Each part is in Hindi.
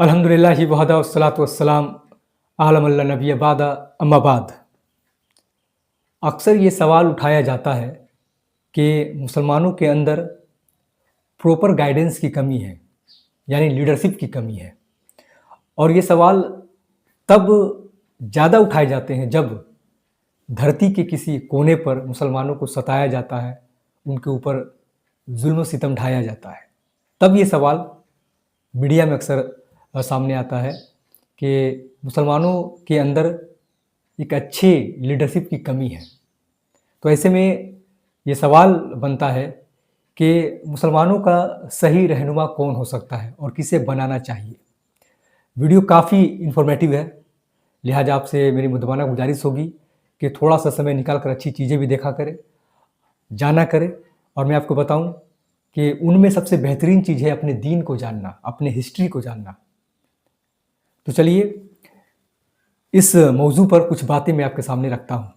अल्हम्दुलिल्लाहि वहदा वस्सलातु वस्सलाम अला मन ला नबिय्य बादा अम्मा बाद। अक्सर ये सवाल उठाया जाता है कि मुसलमानों के अंदर प्रॉपर गाइडेंस की कमी है, यानी लीडरशिप की कमी है। और ये सवाल तब ज़्यादा उठाए जाते हैं जब धरती के किसी कोने पर मुसलमानों को सताया जाता है, उनके ऊपर जुल्म सितम ढाया जाता है। तब ये सवाल मीडिया में अक्सर सामने आता है कि मुसलमानों के अंदर एक अच्छे लीडरशिप की कमी है। तो ऐसे में ये सवाल बनता है कि मुसलमानों का सही रहनुमा कौन हो सकता है और किसे बनाना चाहिए। वीडियो काफ़ी इन्फॉर्मेटिव है, लिहाजा आपसे मेरी मुद्दबाना गुजारिश होगी कि थोड़ा सा समय निकाल कर अच्छी चीज़ें भी देखा करें, जाना करें। और मैं आपको बताऊं कि उनमें सबसे बेहतरीन चीज़ है अपने दीन को जानना, अपने हिस्ट्री को जानना। तो चलिए इस मौजू पर कुछ बातें मैं आपके सामने रखता हूं।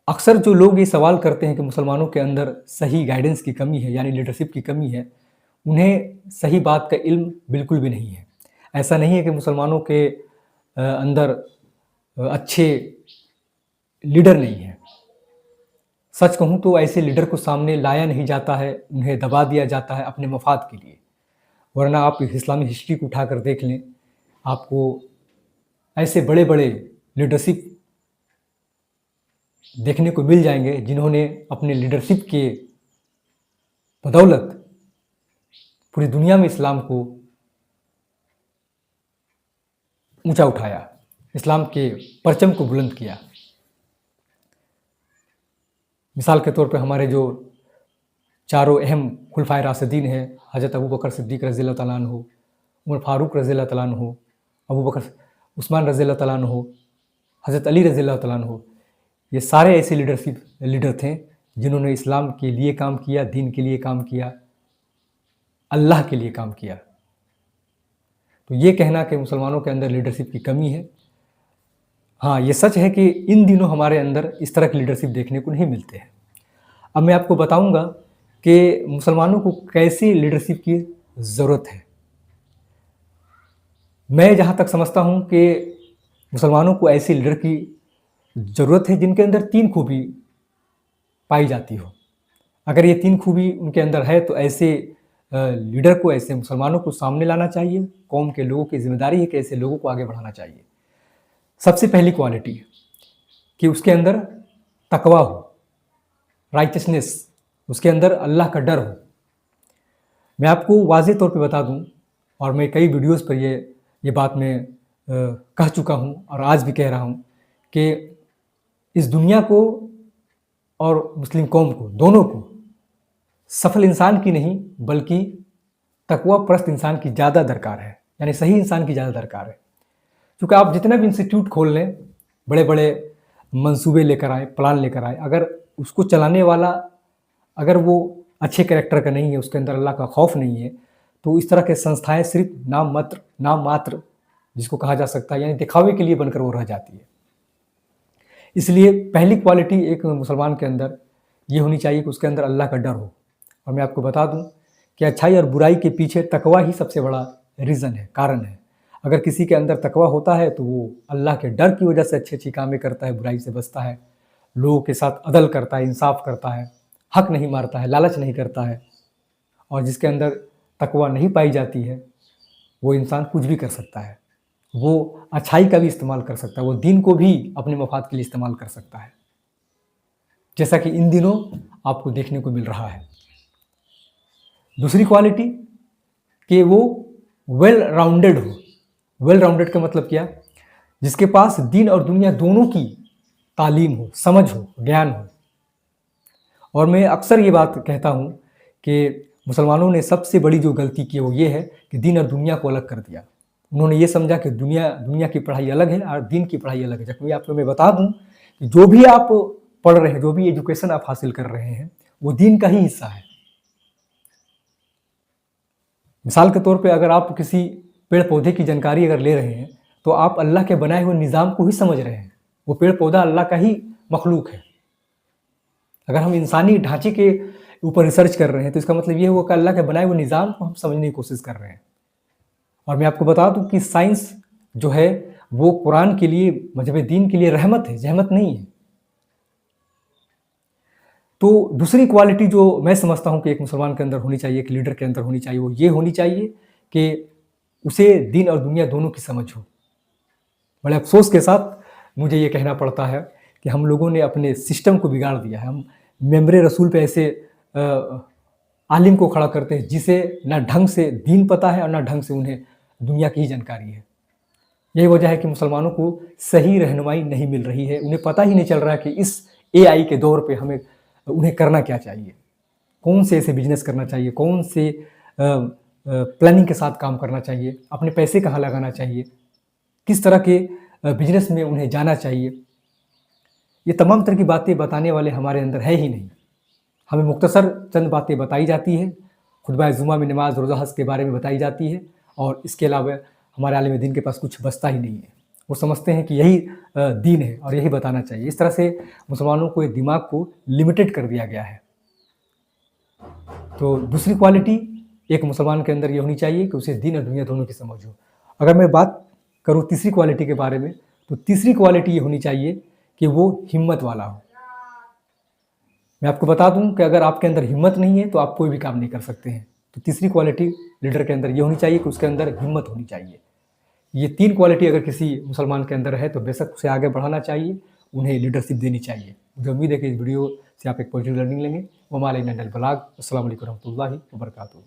अक्सर जो लोग ये सवाल करते हैं कि मुसलमानों के अंदर सही गाइडेंस की कमी है, यानी लीडरशिप की कमी है, उन्हें सही बात का इल्म बिल्कुल भी नहीं है। ऐसा नहीं है कि मुसलमानों के अंदर अच्छे लीडर नहीं है। सच कहूँ तो ऐसे लीडर को सामने लाया नहीं जाता है, उन्हें दबा दिया जाता है अपने मफाद के लिए। वरना आप इस्लामी हिस्ट्री को उठाकर देख लें, आपको ऐसे बड़े बड़े लीडरशिप देखने को मिल जाएंगे जिन्होंने अपने लीडरशिप के बदौलत पूरी दुनिया में इस्लाम को ऊंचा उठाया, इस्लाम के परचम को बुलंद किया। मिसाल के तौर पे हमारे जो चारों अहम खुलफाए राशिदीन हैं, हज़रत अबू बकर सिद्दीक़ रज़ियल्लाहु तआला अन्हु, उमर फारूक रज़ियल्लाहु तआला अन्हु, अबू बकर उस्मान रज़ियल्लाहु तआला अन्हु, हज़रत अली रज़ियल्लाहु तआला अन्हु, ये सारे ऐसे लीडर थे जिन्होंने इस्लाम के लिए काम किया, दीन के लिए काम किया, अल्लाह के लिए काम किया। तो ये कहना कि मुसलमानों के अंदर लीडरशिप की कमी है, हाँ ये सच है कि इन दिनों हमारे अंदर इस तरह की लीडरशिप देखने को नहीं मिलते हैं। अब मैं आपको बताऊंगा कि मुसलमानों को कैसी लीडरशिप की ज़रूरत है। मैं जहाँ तक समझता हूँ कि मुसलमानों को ऐसे लीडर की ज़रूरत है जिनके अंदर 3 खूबी पाई जाती हो। अगर ये 3 खूबी उनके अंदर है तो ऐसे लीडर को, ऐसे मुसलमानों को सामने लाना चाहिए। कौम के लोगों की जिम्मेदारी है कि ऐसे लोगों को आगे बढ़ाना चाहिए। सबसे पहली क्वालिटी कि उसके अंदर तकवा हो, राइटियसनेस, उसके अंदर अल्लाह का डर हो। मैं आपको वाज़े तौर पे बता दूं, और मैं कई वीडियोस पर ये बात मैं कह चुका हूं और आज भी कह रहा हूं कि इस दुनिया को और मुस्लिम कौम को, दोनों को सफल इंसान की नहीं बल्कि तकवा परस्त इंसान की ज़्यादा दरकार है, यानी सही इंसान की ज़्यादा दरकार है। क्योंकि आप जितना भी इंस्टीट्यूट खोल लें, बड़े बड़े मंसूबे लेकर आए, प्लान लेकर आए, अगर उसको चलाने वाला अगर वो अच्छे कैरेक्टर का नहीं है, उसके अंदर अल्लाह का खौफ नहीं है, तो इस तरह के संस्थाएं सिर्फ नाम मात्र जिसको कहा जा सकता है, यानी दिखावे के लिए बनकर वो रह जाती है। इसलिए पहली क्वालिटी एक मुसलमान के अंदर ये होनी चाहिए कि उसके अंदर अल्लाह का डर हो। और मैं आपको बता दूं कि अच्छाई और बुराई के पीछे तकवा ही सबसे बड़ा रीज़न है, कारण है। अगर किसी के अंदर तकवा होता है तो वो अल्लाह के डर की वजह से अच्छी अच्छी कामें करता है, बुराई से बचता है, लोगों के साथ अदल करता है, इंसाफ करता है, हक नहीं मारता है, लालच नहीं करता है। और जिसके अंदर तकवा नहीं पाई जाती है वो इंसान कुछ भी कर सकता है, वो अच्छाई का भी इस्तेमाल कर सकता है, वो दीन को भी अपने मफाद के लिए इस्तेमाल कर सकता है, जैसा कि इन दिनों आपको देखने को मिल रहा है। दूसरी क्वालिटी कि वो वेल राउंडेड हो। वेल राउंडेड का मतलब क्या? जिसके पास दीन और दुनिया दोनों की तालीम हो, समझ हो, ज्ञान हो। और मैं अक्सर ये बात कहता हूँ कि मुसलमानों ने सबसे बड़ी जो गलती की वो ये है कि दीन और दुनिया को अलग कर दिया। उन्होंने ये समझा कि दुनिया की पढ़ाई अलग है और दीन की पढ़ाई अलग है। जबकि आपको मैं बता दूं कि जो भी आप पढ़ रहे हैं, जो भी एजुकेशन आप हासिल कर रहे हैं, वो दीन का ही हिस्सा है। मिसाल के तौर पे अगर आप किसी पेड़ पौधे की जानकारी अगर ले रहे हैं तो आप अल्लाह के बनाए हुए निज़ाम को ही समझ रहे हैं। वो पेड़ पौधा अल्लाह का ही मखलूक है। अगर हम इंसानी ढांचे के ऊपर रिसर्च कर रहे हैं, तो इसका मतलब ये हुआ कि अल्लाह के बनाए हुए निज़ाम को हम समझने की कोशिश कर रहे हैं। और मैं आपको बता दूं कि साइंस जो है वो कुरान के लिए, मजहब दीन के लिए रहमत है, जहमत नहीं है। तो दूसरी क्वालिटी जो मैं समझता हूँ कि एक मुसलमान के अंदर होनी चाहिए, एक लीडर के अंदर होनी चाहिए, वो ये होनी चाहिए कि उसे दीन और दुनिया दोनों की समझ हो। बड़े अफ़सोस के साथ मुझे ये कहना पड़ता है कि हम लोगों ने अपने सिस्टम को बिगाड़ दिया है। हम मेंबर रसूल पे ऐसे आलिम को खड़ा करते हैं जिसे ना ढंग से दीन पता है और ना ढंग से उन्हें दुनिया की ही जानकारी है। यही वजह है कि मुसलमानों को सही रहनुमाई नहीं मिल रही है। उन्हें पता ही नहीं चल रहा है कि इस एआई के दौर पे उन्हें करना क्या चाहिए, कौन से ऐसे बिजनेस करना चाहिए, कौन से प्लानिंग के साथ काम करना चाहिए, अपने पैसे कहाँ लगाना चाहिए, किस तरह के बिजनेस में उन्हें जाना चाहिए। ये तमाम तरह की बातें बताने वाले हमारे अंदर है ही नहीं। हमें मुख्तसर चंद बातें बताई जाती है, खुतबा जुमा में नमाज रोज़ा हज के बारे में बताई जाती है, और इसके अलावा हमारे आलिम दीन के पास कुछ बचता ही नहीं है। वो समझते हैं कि यही दीन है और यही बताना चाहिए। इस तरह से मुसलमानों को दिमाग को लिमिटेड कर दिया गया है। तो दूसरी क्वालिटी एक मुसलमान के अंदर ये होनी चाहिए कि उसे दीन और दुनिया दोनों की समझ हो। अगर मैं बात करूँ तीसरी क्वालिटी के बारे में, तो तीसरी क्वालिटी ये होनी चाहिए कि वो हिम्मत वाला हो। मैं आपको बता दूं कि अगर आपके अंदर हिम्मत नहीं है तो आप कोई भी काम नहीं कर सकते हैं। तो तीसरी क्वालिटी लीडर के अंदर ये होनी चाहिए कि उसके अंदर हिम्मत होनी चाहिए। ये तीन क्वालिटी अगर किसी मुसलमान के अंदर है तो बेशक उसे आगे बढ़ाना चाहिए, उन्हें लीडरशिप देनी चाहिए। मुझे उम्मीद है कि इस वीडियो से आप एक पॉजिटिव लर्निंग लेंगे। वमा अलैना इल्लल बलाग। अस्सलामु अलैकुम रहमतुल्लाहि व बरकातुहू।